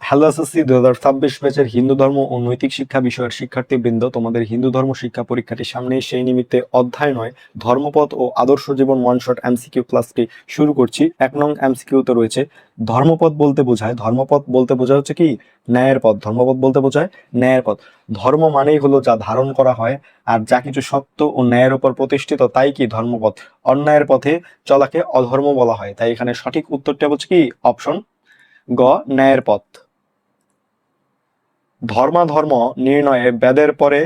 Hello SSC 2026 ব্যাচের হিন্দু ধর্ম ও নৈতিক শিক্ষা বিষয়ের শিক্ষার্থীবৃন্দ, তোমাদের হিন্দু ধর্ম শিক্ষা পরীক্ষাটি সামনে, সেই নিমিত্তে অধ্যায় 9 ধর্মপদ ও আদর্শ জীবন ওয়ান শট এমসিকিউ ক্লাসটি শুরু করছি। 1 নং এমসিকিউতে রয়েছে ধর্মপদ বলতে বোঝায়, ধর্মপদ বলতে বোঝায় হচ্ছে কি ন্যায়ের পথ। ধর্মপদ বলতে বোঝায় ন্যায়ের পথ। ধর্ম মানেই হলো যা ধারণ করা হয় আর যা কিছু সত্য ও ন্যায়ের উপর প্রতিষ্ঠিত, তাই কি ধর্মপথ। অন্যায়ের পথে চলাকে অধর্ম বলা হয়। তাই এখানে সঠিক উত্তরটা হচ্ছে কি অপশন গ, ন্যায়ের পথ। ধর্মাধর্ম নির্ণয়ে বেদের পরে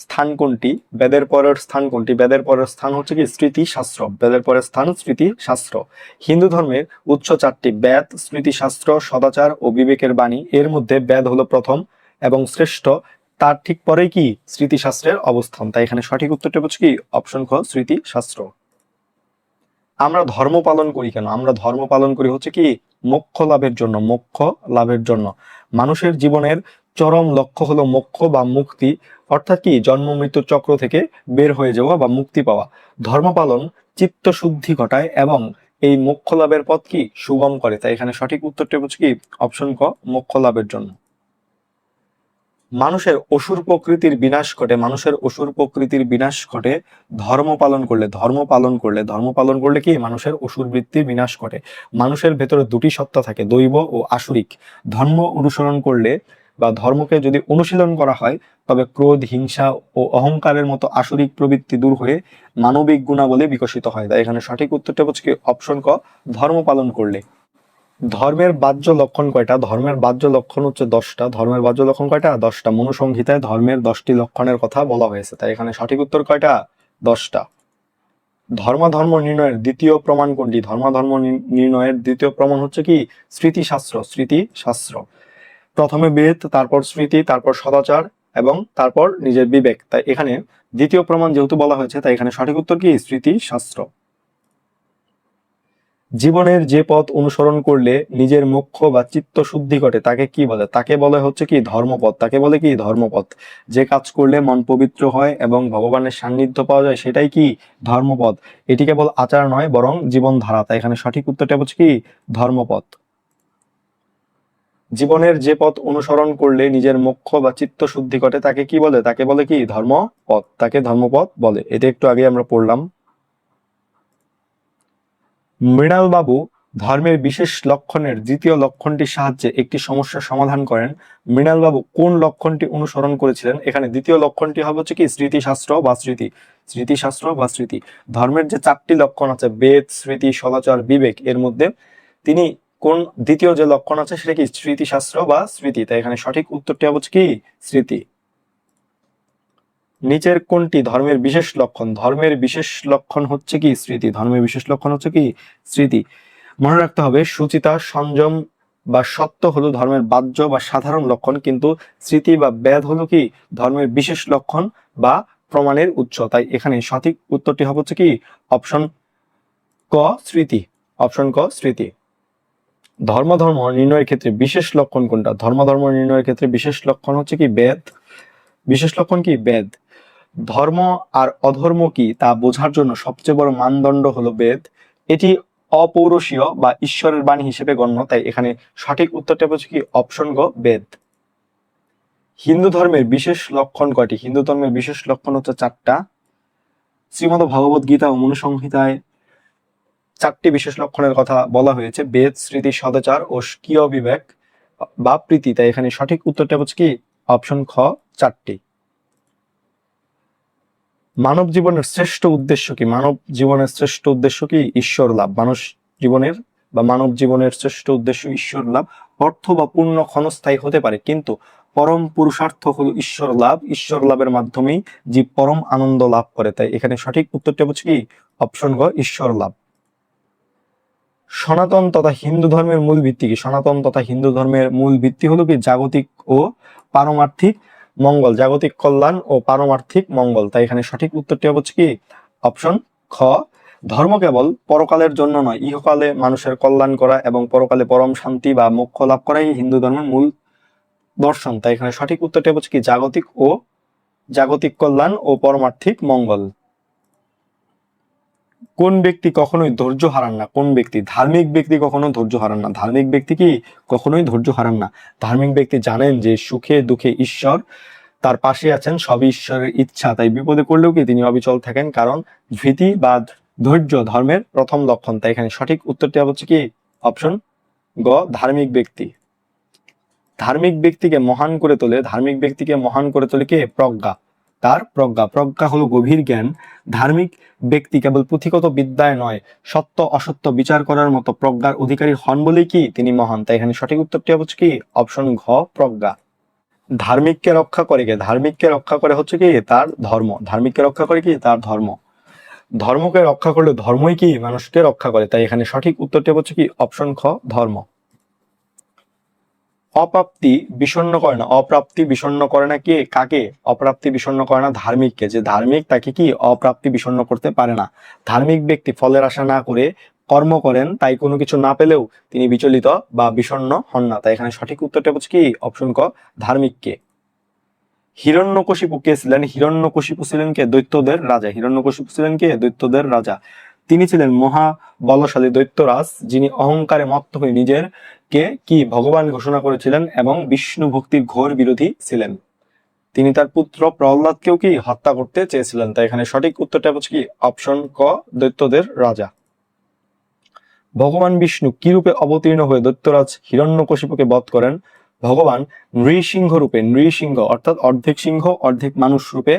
স্থান কোনটি? বেদের পরের স্থান কোনটি? বেদের পরের স্থান হচ্ছে কি স্মৃতি শাস্ত্র। বেদের পরের স্থান স্মৃতি শাস্ত্র। হিন্দু ধর্মের উচ্চ চারটি বেদ, স্মৃতি শাস্ত্র, সদাচার ও বিবেকের বাণী। এর মধ্যে বেদ হলো প্রথম এবং শ্রেষ্ঠ, তার ঠিক পরেই কি স্মৃতি শাস্ত্রের অবস্থান। তাই এখানে সঠিক উত্তরটা হচ্ছে কি অপশন খ, স্মৃতি শাস্ত্র। আমরা ধর্ম পালন করি কেন? আমরা ধর্ম পালন করি হচ্ছে কি মোক্ষ লাভের জন্য। মোক্ষ লাভের জন্য। মানুষের জীবনের চরম লক্ষ্য হলো মোক্ষ বা মুক্তি, অর্থাৎ কি জন্ম মৃত্যুর চক্র থেকে বের হয়ে যাওয়া বা মুক্তি পাওয়া। ধর্ম পালন চিত্ত শুদ্ধি ঘটায় এবং এই মোক্ষ লাভের পথ কি সুগম করে। তাই এখানে সঠিক উত্তরটা হচ্ছে কি অপশন ক, মোক্ষ লাভের জন্য। মানুষের অসুর প্রকৃতির বিনাশ ঘটে, মানুষের অসুর প্রকৃতির বিনাশ ঘটে ধর্ম পালন করলে। ধর্ম পালন করলে, ধর্ম পালন করলে কি মানুষের অসুর বৃত্তির বিনাশ ঘটে। মানুষের ভেতরে দুটি সত্তা থাকে, দৈব ও আসুরিক। ধর্ম অনুসরণ করলে বা ধর্মকে যদি অনুশীলন করা হয়, তবে ক্রোধ, হিংসা ও অহংকারের মতো আসুরিক প্রবৃত্তি দূর হয়ে মানবিক গুণাবলী বিকশিত হয়। তাই এখানে সঠিক উত্তরটা হচ্ছে কি অপশন ক, ধর্ম পালন করলে। ধর্মের বাহ্য লক্ষণ কয়টা? ধর্মের বাহ্য লক্ষণ হচ্ছে 10টা। ধর্মের বাহ্য লক্ষণ কয়টা? 10টা। মনুসংহিতায় ধর্মের 10টি লক্ষণের কথা বলা হয়েছে। তাই এখানে সঠিক উত্তর কয়টা? 10টা। ধর্মাধর্ম নির্ণয়ের দ্বিতীয় প্রমাণ কোনটি? ধর্মাধর্ম নির্ণয়ের দ্বিতীয় প্রমাণ হচ্ছে কি স্মৃতিশাস্ত্র। স্মৃতিশাস্ত্র। প্রথমে বেদ, তারপর স্মৃতি, তারপর সদাচার এবং তারপর নিজের বিবেক। তাই এখানে দ্বিতীয় প্রমাণ যেহেতু বলা হয়েছে, তাই এখানে সঠিক উত্তর কি স্মৃতিশাস্ত্র। জীবনের যে পথ অনুসরণ করলে নিজের মোক্ষ বা চিত্ত শুদ্ধি ঘটে, তাকে কি বলে? তাকে বলে হচ্ছে কি ধর্মপথ। তাকে বলে কি ধর্মপথ। যে কাজ করলে মন পবিত্র হয় এবং ভগবানের সান্নিধ্য পাওয়া যায়, সেটাই কি ধর্মপথ। এটি কেবল আচার নয়, বরং জীবনধারা। তাই এখানে সঠিক উত্তরটা হচ্ছে কি ধর্মপথ। জীবনের যে পথ অনুসরণ করলে নিজের মোক্ষ বা চিত্ত শুদ্ধি ঘটে, তাকে কি বলে? তাকে বলে কি ধর্মপথ। তাকে ধর্মপথ বলে। এটা একটু আগে আমরা পড়লাম। মৃণালবাবু ধর্মের বিশেষ লক্ষণের দ্বিতীয় লক্ষণটির সাহায্যে একটি সমস্যার সমাধান করেন। মৃণালবাবু কোন লক্ষণটি অনুসরণ করেছিলেন? এখানে দ্বিতীয় লক্ষণটি হবে হচ্ছে কি স্মৃতিশাস্ত্র বা স্মৃতি। স্মৃতিশাস্ত্র বা স্মৃতি। ধর্মের যে 4টি লক্ষণ আছে বেদ, স্মৃতি, সদাচার, বিবেক, এর মধ্যে তিনি কোন দ্বিতীয় যে লক্ষণ আছে সেটা কি স্মৃতিশাস্ত্র বা স্মৃতি। তাই এখানে সঠিক উত্তরটি হচ্ছে কি স্মৃতি। নিচের কোনটি ধর্মের বিশেষ লক্ষণ? ধর্মের বিশেষ লক্ষণ হচ্ছে কি স্মৃতি। ধর্মের বিশেষ লক্ষণ হচ্ছে কি স্মৃতি। মনে রাখতে হবে সুচিতা, সংযম বা সত্য হলো ধর্মের বাহ্য বা সাধারণ লক্ষণ, কিন্তু স্মৃতি বা বেদ হলো কি ধর্মের বিশেষ লক্ষণ বা প্রমাণের উৎস। তাই এখানে সঠিক উত্তরটি হবে হচ্ছে কি অপশন ক, স্মৃতি। অপশন ক, স্মৃতি। ধর্ম নির্ণয়ের ক্ষেত্রে বিশেষ লক্ষণ কোনটা? ধর্ম নির্ণয়ের ক্ষেত্রে বিশেষ লক্ষণ হচ্ছে কি বেদ। বিশেষ লক্ষণ কি বেদ। ধর্ম আর অধর্ম কি তা বোঝার জন্য সবচেয়ে বড় মানদণ্ড হলো বেদ। এটি অপৌরুষীয় বা ঈশ্বরের বাণী হিসেবে গণ্য। তাই এখানে সঠিক উত্তরটা হচ্ছে কি অপশন গ, বেদ। হিন্দু ধর্মের বিশেষ লক্ষণ কয়টি? হিন্দু ধর্মের বিশেষ লক্ষণ হচ্ছে 4টা। শ্রীমদ ভগবত গীতা ও মনুসংহিতায় 4টি বিশেষ লক্ষণের কথা বলা হয়েছে, বেদ, স্মৃতি, সদাচার ও স্বীয় বিবেক বা প্রীতি। তাই এখানে সঠিক উত্তরটা হচ্ছে কি অপশন খ, 4টি। মানব জীবনের শ্রেষ্ঠ উদ্দেশ্য কি? মানব জীবনের শ্রেষ্ঠ উদ্দেশ্য কি ঈশ্বর লাভ। মানুষ জীবনের বা মানব জীবনের শ্রেষ্ঠ উদ্দেশ্য ঈশ্বর লাভ। অর্থ বা পূর্ণ ক্ষণস্থায়ী হতে পারে, কিন্তু পরম পুরুষার্থ হলো ঈশ্বর লাভ। ঈশ্বর লাভের মাধ্যমেই জীব পরম আনন্দ লাভ করে। তাই এখানে সঠিক উত্তরটা হচ্ছে কি অপশন গ, ঈশ্বর লাভ। সনাতন তথা হিন্দু ধর্মের মূল ভিত্তি কি? সনাতন তথা হিন্দু ধর্মের মূল ভিত্তি হলো কি জাগতিক ও পারমার্থিক মঙ্গল, জাগতিক কল্যাণ ও পারমার্থিক মঙ্গল। তাই এখানে সঠিক উত্তরটি হচ্ছে কি অপশন খ। ধর্ম কেবল পরকালের জন্য নয়, ইহকালে মানুষের কল্যাণ করা এবং পরকালে পরম শান্তি বা মোক্ষ লাভ করাই হিন্দু ধর্মের মূল দর্শন। তাই এখানে সঠিক উত্তরটি হচ্ছে কি জাগতিক কল্যাণ ও পারমার্থিক মঙ্গল। কোন ব্যক্তি কখনোই ধৈর্য হারান না? কোন ব্যক্তি? ধার্মিক ব্যক্তি কখনো ধৈর্য হারান না। ধার্মিক ব্যক্তি কি কখনোই ধৈর্য হারান না। ধার্মিক ব্যক্তি জানেন যে সুখে দুঃখে ঈশ্বর তার পাশে আছেন, সবই ঈশ্বরের ইচ্ছা, তাই বিপদে পড়লেও কি তিনি অবিচল থাকেন, কারণ ভীতি বা ধৈর্য ধর্মের প্রথম লক্ষণ। তাই এখানে সঠিক উত্তরটি হচ্ছে কি অপশন গ, ধার্মিক ব্যক্তি। ধার্মিক ব্যক্তিকে মহান করে তোলে, ধার্মিক ব্যক্তিকে মহান করে তোলে কে? প্রজ্ঞা। তার প্রজ্ঞা, প্রজ্ঞা হলো গভীর জ্ঞান। ধার্মিক ব্যক্তি কেবল পুঁথিগত বিদ্যায় নয়, সত্য অসত্য বিচার করার মতো প্রজ্ঞার অধিকারী হন বলেই কি তিনি মহান। তাই এখানে সঠিক উত্তরটি হচ্ছে কি অপশন ঘ, প্রজ্ঞা। ধার্মিককে রক্ষা করে কে? ধার্মিককে রক্ষা করে হচ্ছে কি তার ধর্ম। ধার্মিককে রক্ষা করে কি তার ধর্ম। ধর্মকে রক্ষা করলে ধর্মই কি মানুষকে রক্ষা করে। তাই এখানে সঠিক উত্তরটি হচ্ছে কি অপশন খ, ধর্ম। অপ্রাপ্তি বিষণ্ণ করে না, অপ্রাপ্তি বিষণ্ণ করে না কে? কাকে? অপ্রাপ্তি বিষণ্ণ করে না ধার্মিককে। যে ধার্মিক তাকে কি অপ্রাপ্তি বিষণ্ণ করতে পারে না। ধার্মিক ব্যক্তি ফলের আশা না করে কর্ম করেন, তাই কোনো কিছু না পেলেও তিনি বিচলিত বা বিষণ্ণ হন না। তাই এখানে সঠিক উত্তরটা হচ্ছে কি অপশন ক, ধার্মিককে। হিরণ্যকশিপু কে ছিলেন? হিরণ্যকশিপু ছিলেন কে? দৈত্যদের রাজা। হিরণ্যকশিপু ছিলেন কে? দৈত্যদের রাজা। তিনি ছিলেন মহা বলশালী দৈত্যরাজ, যিনি অহংকারে মত্ত হয়ে নিজের কে কি ভগবান ঘোষণা করেছিলেন এবং বিষ্ণু ভক্তির ঘোর বিরোধী ছিলেন। তিনি তার পুত্র প্রহ্লাদকেও কি হত্যা করতে চেয়েছিলেন। তাই এখানে সঠিক উত্তরটা হচ্ছে কি অপশন ক, দৈত্যদের রাজা। ভগবান বিষ্ণু কি রূপে অবতীর্ণ হয়ে দৈত্যরাজ হিরণ্যকশিপুকে বধ করেন? ভগবান নৃসিংহ রূপে, নৃসিংহ অর্থাৎ অর্ধেক সিংহ অর্ধেক মানুষ রূপে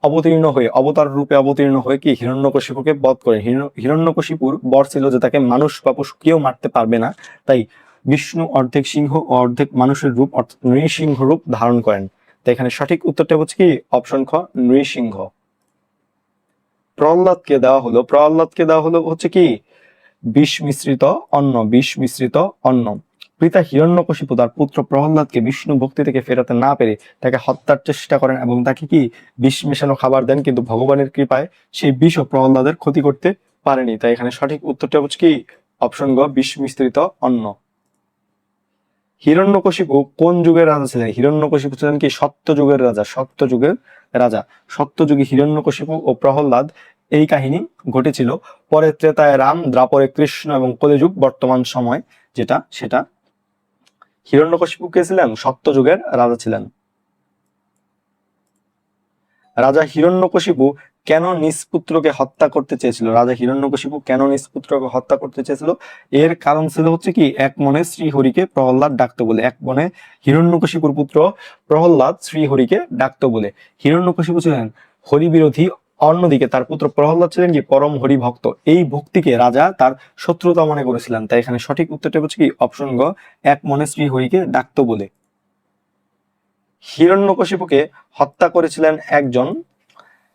অবতীর্ণ হয়ে, অবতার রূপে অবতীর্ণ হয়ে কি হিরণ্যকশিপুকে বধ করেন। হিরণ্যকশিপুর বর ছিল যে তাকে মানুষ বা পশু কেউ মারতে পারবে না, তাই বিষ্ণু অর্ধেক সিংহ ও অর্ধেক মানুষের রূপ অর্থাৎ নৃসিংহ রূপ ধারণ করেন। তাই এখানে সঠিক উত্তরটা হচ্ছে কি অপশন খ, নৃসিংহ। প্রহ্লাদকে দেওয়া হলো, প্রহ্লাদকে দেওয়া হলো হচ্ছে কি বিষ মিশ্রিত অন্ন, বিষ মিশ্রিত অন্ন। পিতা হিরণ্যকশিপু তার পুত্র প্রহ্লাদকে বিষ্ণু ভক্তি থেকে ফেরাতে না পেরে তাকে হত্যার চেষ্টা করেন এবং তাকে কি বিষ মেশানো খাবার দেন, কিন্তু ভগবানের কৃপায় সেই বিষ ও প্রহ্লাদের ক্ষতি করতে পারেনি। তাই এখানে সঠিক উত্তরটা হচ্ছে কি অপশন গ, বিষ মিশ্রিত অন্ন। হিরণ্যকশিপু কোন যুগের রাজা ছিলেন? হিরণ্যকশিপু ছিলেন কি সত্য যুগের রাজা, সত্য যুগের রাজা। সত্য যুগে হিরণ্যকশিপু ও প্রহ্লাদ এই কাহিনী ঘটেছিল। পরে ত্রেতায় রাম, দ্বাপরে কৃষ্ণ এবং কলিযুগ বর্তমান সময় যেটা সেটা। হিরণ্যকশিপু কে ছিলেন? সত্য যুগের রাজা ছিলেন। রাজা হিরণ্যকশিপু কেন নিজ পুত্রকে হত্যা করতে চেয়েছিল? রাজা হিরণ্যকশিপু কেন নিজ পুত্রকে হত্যা করতে চেয়েছিল? এর কারণ ছিল হচ্ছে কি এক মনে শ্রীহরিকে প্রহ্লাদ ডাকতো বলে। এক মনে হিরণ্যকশিপুর পুত্র প্রহ্লাদ শ্রীহরিকে ডাকতো বলে। হিরণ্যকশিপু ছিলেন হরি বিরোধী, অন্যদিকে তার পুত্র প্রহ্লাদ ছিলেন কি পরম হরি ভক্ত। এই ভক্তিকে রাজা তার শত্রুতা মনে করেছিলেন। তাই এখানে সঠিক উত্তরটা হচ্ছে কি অপশন গ, এক মনে শ্রীহরিকে ডাকতো বলে। হিরণ্যকশিপুকে হত্যা করেছিলেন একজন,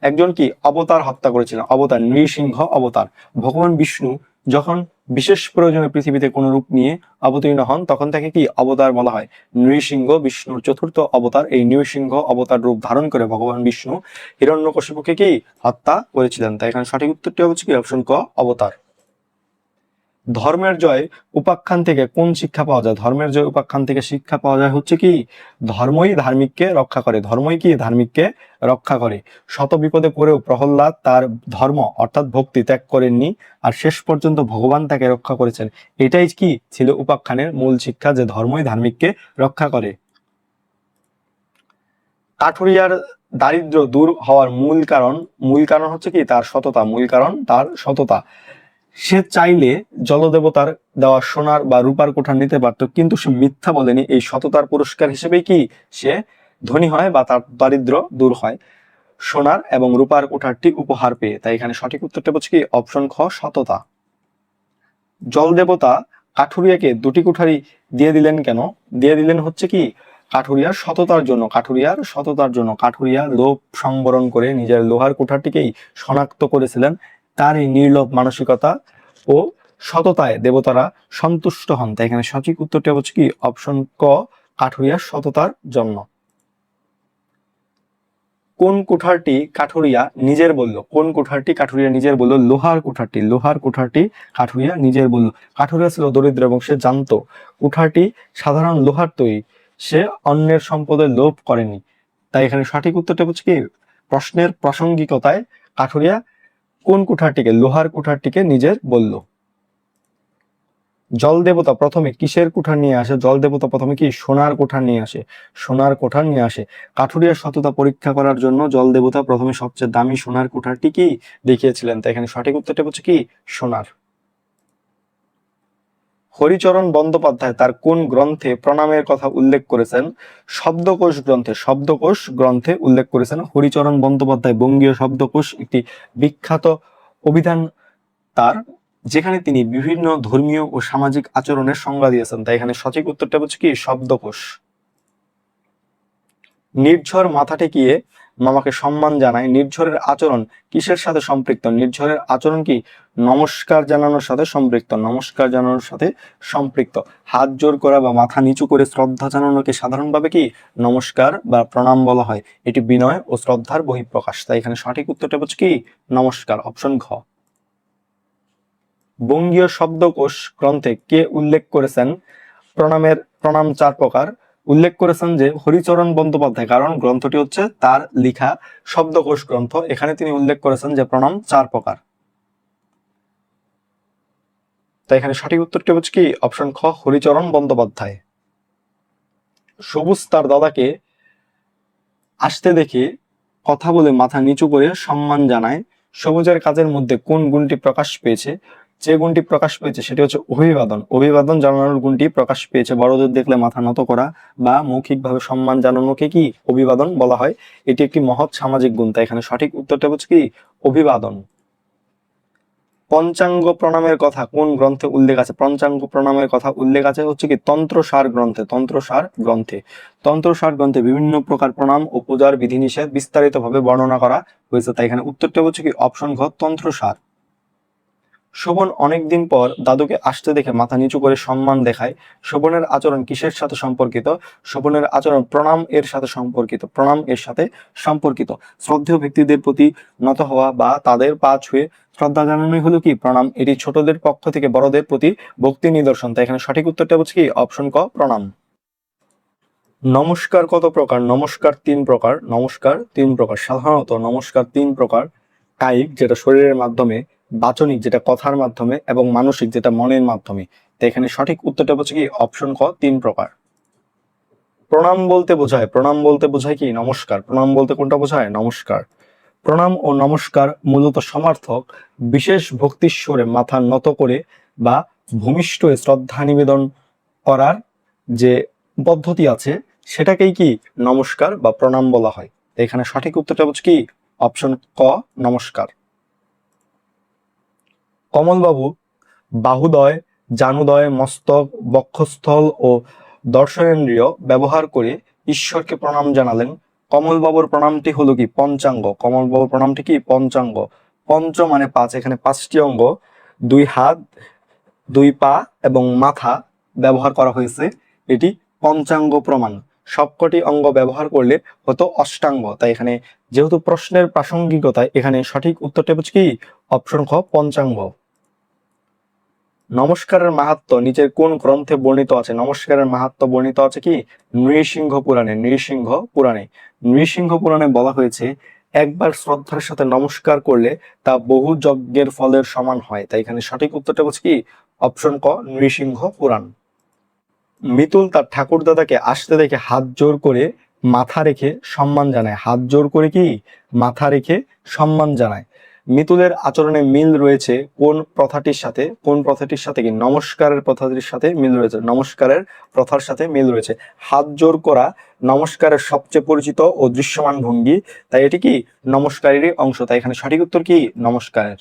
একজন কি অবতার হত্যা করেছিলেন, অবতার, নৃসিংহ অবতার। ভগবান বিষ্ণু যখন বিশেষ প্রয়োজনে পৃথিবীতে কোন রূপ নিয়ে অবতীর্ণ হন তখন তাকে কি অবতার বলা হয়। নৃসিংহ বিষ্ণুর চতুর্থ অবতার। এই নৃসিংহ অবতার রূপ ধারণ করে ভগবান বিষ্ণু হিরণ্যকশিপুকে কি হত্যা করেছিলেন। তাই এখানে সঠিক উত্তরটি হচ্ছে কি অপশন ক, অবতার। ধর্মের জয় উপাখ্যান থেকে কোন শিক্ষা পাওয়া যায়? ধর্মের জয় উপাখ্যান থেকে শিক্ষা পাওয়া যায় হচ্ছে কি ধর্মই ধার্মিককে রক্ষা করে, ধর্মই কি ধার্মিককে রক্ষা করে। শত বিপদে পড়েও প্রহ্লাদ তার ধর্ম অর্থাৎ ভক্তি ত্যাগ করেননি, আর শেষ পর্যন্ত ভগবান তাকে রক্ষা করেছেন। এটাই কি ছিল উপাখ্যানের মূল শিক্ষা, যে ধর্মই ধার্মিককে রক্ষা করে। কাঠুরিয়ার দারিদ্র দূর হওয়ার মূল কারণ হচ্ছে কি তার সততা, মূল কারণ তার সততা। সে চাইলে জলদেবতার দেওয়া সোনার বা রূপার কোঠা নিতে পারত, কিন্তু সে মিথ্যা বলেনি। এই সততার পুরস্কার হিসেবে কি সে ধনী হয় বা তার দারিদ্র দূর হয় সোনার এবং রূপার কোঠারটি উপহার পেয়ে। তাই এখানে সঠিক উত্তরটা হচ্ছে কি অপশন খ, সততা। জলদেবতা কাঠুরিয়াকে দুটি কুঠারি দিয়ে দিলেন কেন? দিয়ে দিলেন হচ্ছে কি কাঠুরিয়ার সততার জন্য, কাঠুরিয়ার সততার জন্য। কাঠুরিয়া লোভ সংবরণ করে নিজের লোহার কুঠারটিকেই শনাক্ত করেছিলেন। তার এই নির্লোভ মানসিকতা ও সততায় দেবতারা সন্তুষ্ট হন। তাই এখানে সঠিক উত্তরটি হচ্ছে কি অপশন ক, কাঠুরিয়ার সততার জন্য। কোন কুঠারটি কাঠুরিয়া নিজের বলল? কোন কুঠারটি কাঠুরিয়া নিজের বলল? লোহার কুঠারটি, লোহার কুঠারটি কাঠুরিয়া নিজের বলল। কাঠুরিয়া ছিল দরিদ্র এবং সে জানতো কুঠারটি সাধারণ লোহার তৈরি, সে অন্যের সম্পদের লোভ করেনি। তাই এখানে সঠিক উত্তরটা হচ্ছে কি প্রশ্নের প্রাসঙ্গিকতায় কাঠুরিয়া কোন কুঠারটিকে? লোহার কুঠারটিকে নিজের বলল। জল দেবতা প্রথমে কিসের কুঠার নিয়ে আসে? জল দেবতা প্রথমে কি সোনার কুঠার নিয়ে আসে, সোনার কুঠার নিয়ে আসে। কাঠুরিয়ার সততা পরীক্ষা করার জন্য জল দেবতা প্রথমে সবচেয়ে দামি সোনার কুঠারটি কি দেখিয়েছিলেন? তাই এখানে সঠিক উত্তরটা হচ্ছে কি সোনার। হরিচরণ বন্দ্যোপাধ্যায় তার কোন গ্রন্থে প্রণামের কথা উল্লেখ করেছেন? শব্দকোষ গ্রন্থে, শব্দকোষ গ্রন্থে উল্লেখ করেছেন হরিচরণ বন্দ্যোপাধ্যায়। বঙ্গীয় শব্দকোষ একটি বিখ্যাত অভিধান তার, যেখানে তিনি বিভিন্ন ধর্মীয় ও সামাজিক আচরণের সংজ্ঞা দিয়েছেন। তাই এখানে সঠিক উত্তরটা হচ্ছে কি শব্দকোষ। নির্ঝর মাথা ঠেকিয়ে মামাকে সম্মান জানায়, নির্ঝরের আচরণ কিসের সাথে সম্পৃক্ত? নির্ঝরের আচরণ কি নমস্কার জানানোর সাথে সম্পৃক্ত, নমস্কার জানানোর সাথে সম্পৃক্ত। হাত জোর করা বা মাথা নিচু করে শ্রদ্ধা জানানোকে সাধারণভাবে কি নমস্কার বা প্রণাম বলা হয়। এটি বিনয় ও শ্রদ্ধার বহিঃপ্রকাশ। তাই এখানে সঠিক উত্তরটা হচ্ছে কি নমস্কার, অপশন ঘ। বঙ্গীয় শব্দকোষ গ্রন্থে কে উল্লেখ করেছেন প্রণাম 4 প্রকার? উল্লেখ করেছেন যে হরিচরণ বন্দ্যোপাধ্যায়, কারণ গ্রন্থটি হচ্ছে তার লেখা শব্দকোষ গ্রন্থ। এখানে তিনি উল্লেখ করেছেন যে প্রণাম 4 প্রকার। তাই এখানে সঠিক উত্তরটি হচ্ছে কি অপশন খ হরিচরণ বন্দ্যোপাধ্যায়। সবুজ তার দাদাকে আসতে দেখে কথা বলে মাথা নিচু করে সম্মান জানায়। সবুজের কাজের মধ্যে কোন গুণটি প্রকাশ পেয়েছে? যে গুণটি প্রকাশ পেয়েছে সেটি হচ্ছে অভিবাদন, অভিবাদন জানানোর গুণটি প্রকাশ পেয়েছে। বড়দের দেখলে মাথা নত করা বা মৌখিকভাবে সম্মান জানানোকে কি অভিবাদন বলা হয়। এটি একটি মহৎ সামাজিক গুণ। তাই এখানে সঠিক উত্তরটা হচ্ছে কি অভিবাদন। পঞ্চাঙ্গ প্রণামের কথা কোন গ্রন্থে উল্লেখ আছে? পঞ্চাঙ্গ প্রণামের কথা উল্লেখ আছে হচ্ছে কি তন্ত্রসার গ্রন্থে, তন্ত্রসার গ্রন্থে। তন্ত্রসার গ্রন্থে বিভিন্ন প্রকার প্রণাম ও পূজার বিধিনিষেধ বিস্তারিতভাবে বর্ণনা করা হয়েছে। তাই এখানে উত্তরটা হচ্ছে কি অপশন ঘ তন্ত্রসার। শোভন অনেকদিন পর দাদুকে আসতে দেখে মাথা নিচু করে সম্মান দেখায়। শোভনের আচরণ কিসের সাথে সম্পর্কিত? শোভনের আচরণ প্রণাম এর সাথে সম্পর্কিত, প্রণাম এর সাথে সম্পর্কিত। শ্রদ্ধেয় ব্যক্তিদের প্রতি নত হওয়া বা তাদের পা ছুঁয়ে শ্রদ্ধা জানানোই হলো কি প্রণাম। এটি ছোটদের পক্ষ থেকে বড়দের প্রতি ভক্তি নিদর্শন। তাই এখানে সঠিক উত্তরটা হচ্ছে কি অপশন ক প্রণাম। নমস্কার কত প্রকার? নমস্কার 3 প্রকার। নমস্কার 3 প্রকার। সাধারণত নমস্কার 3 প্রকার: কায়িক, যেটা শরীরের মাধ্যমে; বাচনিক, যেটা কথার মাধ্যমে; এবং মানসিক, যেটা মনের মাধ্যমে। তো এখানে সঠিক উত্তরটা হচ্ছে কি অপশন খ 3 প্রকার। প্রণাম বলতে বোঝায়, প্রণাম বলতে বোঝায় কি নমস্কার। প্রণাম বলতে কোনটা বোঝায়? নমস্কার। প্রণাম ও নমস্কার মূলত সমার্থক বিশেষ ভক্তিস্বরে মাথা নত করে বা ভূমিষ্ঠ হয়ে শ্রদ্ধা নিবেদন করার যে পদ্ধতি আছে সেটাকেই কি নমস্কার বা প্রণাম বলা হয়। এখানে সঠিক উত্তরটা হচ্ছে কি অপশন ক নমস্কার। কমলবাবু বাহুদয়, জানুদয়, মস্তক, বক্ষস্থল ও দর্শনেন্দ্রিয় ব্যবহার করে ঈশ্বরকে প্রণাম জানালেন। কমলবাবুর প্রণামটি হলো কি পঞ্চাঙ্গ। কমলবাবুর প্রণামটি কি পঞ্চাঙ্গ। পঞ্চ মানে 5, এখানে 5টি অঙ্গ, 2 হাত, 2 পা এবং মাথা ব্যবহার করা হয়েছে। এটি পঞ্চাঙ্গ প্রমাণ। সবকটি অঙ্গ ব্যবহার করলে হতো অষ্টাঙ্গ। তাই এখানে যেহেতু প্রশ্নের প্রাসঙ্গিকতায় এখানে সঠিক উত্তরটা হচ্ছে কি অপশন খ পঞ্চাঙ্গ। নমস্কারের মাহাত্ম্য নিচের কোন গ্রন্থে বর্ণিত আছে? নমস্কারের মাহাত্ম্য বর্ণিত আছে কি নৃসিংহ পুরাণে। নৃসিংহ পুরাণে, নৃসিংহ পুরাণে বলা হয়েছে একবার শ্রদ্ধার সাথে নমস্কার করলে তা বহু যজ্ঞের ফলের সমান হয়। তাই এখানে সঠিক উত্তরটা হচ্ছে কি অপশন ক নৃসিংহ পুরাণ। মিতুল তার ঠাকুরদাদাকে আসতে দেখে হাত জোর করে মাথা রেখে সম্মান জানায়। হাত জোর করে কি মাথা রেখে সম্মান জানায়। মিতুলের আচরণে মিল রয়েছে কোন প্রথাটির সাথে? কোন প্রথাটির সাথে? কি নমস্কারের প্রথাটির সাথে মিল রয়েছে। নমস্কারের প্রথার সাথে মিল রয়েছে। হাত জোর করা নমস্কারের সবচেয়ে পরিচিত ও দৃশ্যমান ভঙ্গি। তাই এটি কি নমস্কারেরই অংশ। তাই এখানে সঠিক উত্তর কি নমস্কারের।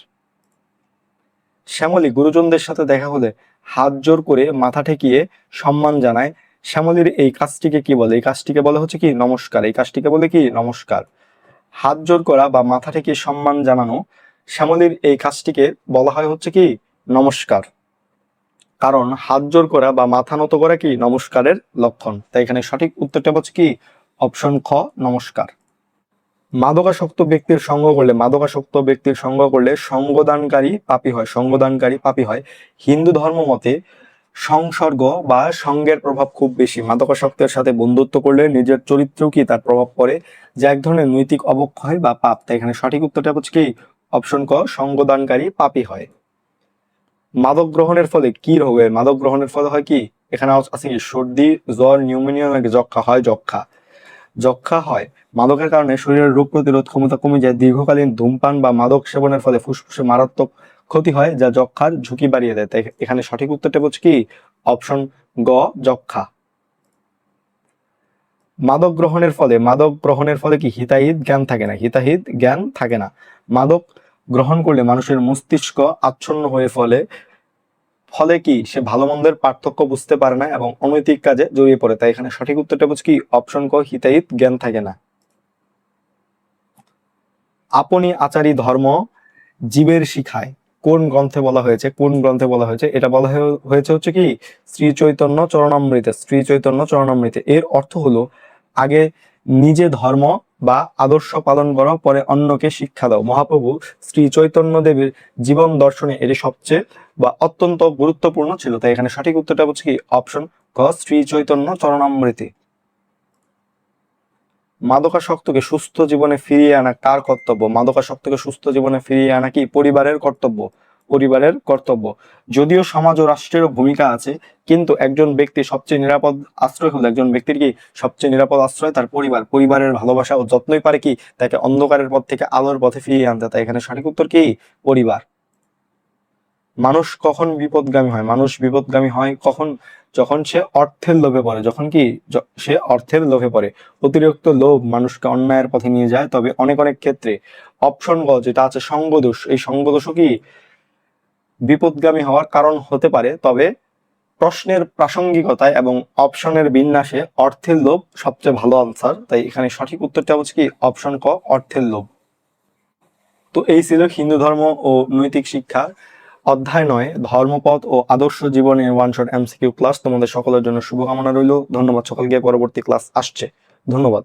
শ্যামলী গুরুজনদের সাথে দেখা হলে হাত জোর করে মাথা ঠেকিয়ে সম্মান জানায়। শ্যামলীর এই কাজটিকে কি বলে? এই কাজটিকে বলে হচ্ছে কি নমস্কার। এই কাজটিকে বলে কি নমস্কার। হাত জোর করা বা মাথা ঠেকিয়ে সম্মান জানানো, শ্যামলীর এই কাজটিকে বলা হয় হচ্ছে কি নমস্কার। কারণ হাত জোর করা বা মাথা নত করা কি নমস্কারের লক্ষণ। তাই এখানে সঠিক উত্তরটা হচ্ছে কি অপশন খ নমস্কার। মাদকাসক্ত ব্যক্তির সঙ্গ করলে, মাদকাসক্ত ব্যক্তির সঙ্গ করলে সঙ্গদানকারী পাপী হয়। সঙ্গদানকারী পাপী হয়। হিন্দু ধর্ম মতে সংসর্গ বা সঙ্গের প্রভাব খুব বেশি। মাদকাসক্তের সাথে বন্ধুত্ব করলে নিজের চরিত্রেও কি তার প্রভাব পড়ে, যা এক ধরনের নৈতিক অবক্ষয় বা পাপ। তাই এখানে সঠিক উত্তরটা হচ্ছে কি অপশন ক সঙ্গদানকারী পাপী হয়। মাদক গ্রহণের ফলে কি রোগ হয়? মাদক গ্রহণের ফলে হয় কি, এখানে আছে কি সর্দি, জ্বর, নিউমোনিয়া নাকি যক্ষা হয়? যক্ষা হয়। মাদকের কারণে শরীরের রোগ প্রতিরোধ ক্ষমতা কমে যায়। দীর্ঘকালীন ধূমপান বা মাদক সেবনের ফলে ফুসফুসে মারাত্মক ক্ষতি হয়, যা যক্ষার ঝুঁকি বাড়িয়ে দেয়। তাই এখানে সঠিক উত্তরটা হচ্ছে কি অপশন গ যক্ষা। মাদক গ্রহণের ফলে কি হিতাহিত জ্ঞান থাকে না? হিতাহিত জ্ঞান থাকে না। মাদক গ্রহণ করলে মানুষের মস্তিষ্ক আচ্ছন্ন হয়ে ফলে কি সে ভালো মন্দের পার্থক্য বুঝতে পারে না এবং অনৈতিক কাজে জড়িয়ে পড়ে। তাই এখানে সঠিক উত্তরটা হচ্ছে কি অপশন ক হিতাহিত জ্ঞান থাকে না। আপনি আচারী ধর্ম জীবের শিখায় কোন গ্রন্থে বলা হয়েছে? এটা বলা হয়েছে হচ্ছে কি শ্রী চৈতন্য চরণামৃতে। এর অর্থ হলো আগে নিজে ধর্ম বা আদর্শ পালন করো, পরে অন্যকে শিক্ষা দাও। মহাপ্রভু শ্রী চৈতন্য দেবের জীবন দর্শনে এটি সবচেয়ে বা অত্যন্ত গুরুত্বপূর্ণ ছিল। তাই এখানে সঠিক উত্তরটা হচ্ছে কি অপশন ক শ্রী চৈতন্য চরণামৃতে। মাদকাসক্তকে সুস্থ জীবনে ফিরিয়ে আনা কার কর্তব্য? মাদকাসক্তকে সুস্থ জীবনে ফিরিয়ে আনা কি পরিবারের কর্তব্য। যদিও সমাজ ও রাষ্ট্রেরও ভূমিকা আছে, কিন্তু একজন ব্যক্তির সবচেয়ে নিরাপদ আশ্রয় হলো তার পরিবারের ভালোবাসা ও যত্নই পারে কি তাকে অন্ধকারের পথ থেকে আলোর পথে ফিরিয়ে আনতে। তাই এখানে সঠিক উত্তর কি পরিবার। মানুষ কখন বিপদগামী হয় কখন? যখন সে অর্থের লোভে পড়ে। অতিরিক্ত লোভ মানুষকে অন্যায়ের পথে নিয়ে যায়। তবে অনেক ক্ষেত্রে অপশন গ যেটা আছে সঙ্গদোষ, এই সঙ্গদোষও কি বিপদগামী হওয়ার কারণ হতে পারে। তবে প্রশ্নের প্রাসঙ্গিকতায় এবং অপশনের বিন্যাসে অর্থের লোভ সবচেয়ে ভালো আনসার। তাই এখানে সঠিক উত্তরটা হচ্ছে কি অপশন ক অর্থের লোভ। তো এই ছিল হিন্দু ধর্ম ও নৈতিক শিক্ষা অধ্যায় 9 ধর্মপথ ও আদর্শ জীবনের ওয়ান শট এমসিকিউ ক্লাস। তোমাদের সকলের জন্য শুভকামনা রইল। ধন্যবাদ সকলকে। পরবর্তী ক্লাস আসছে। ধন্যবাদ।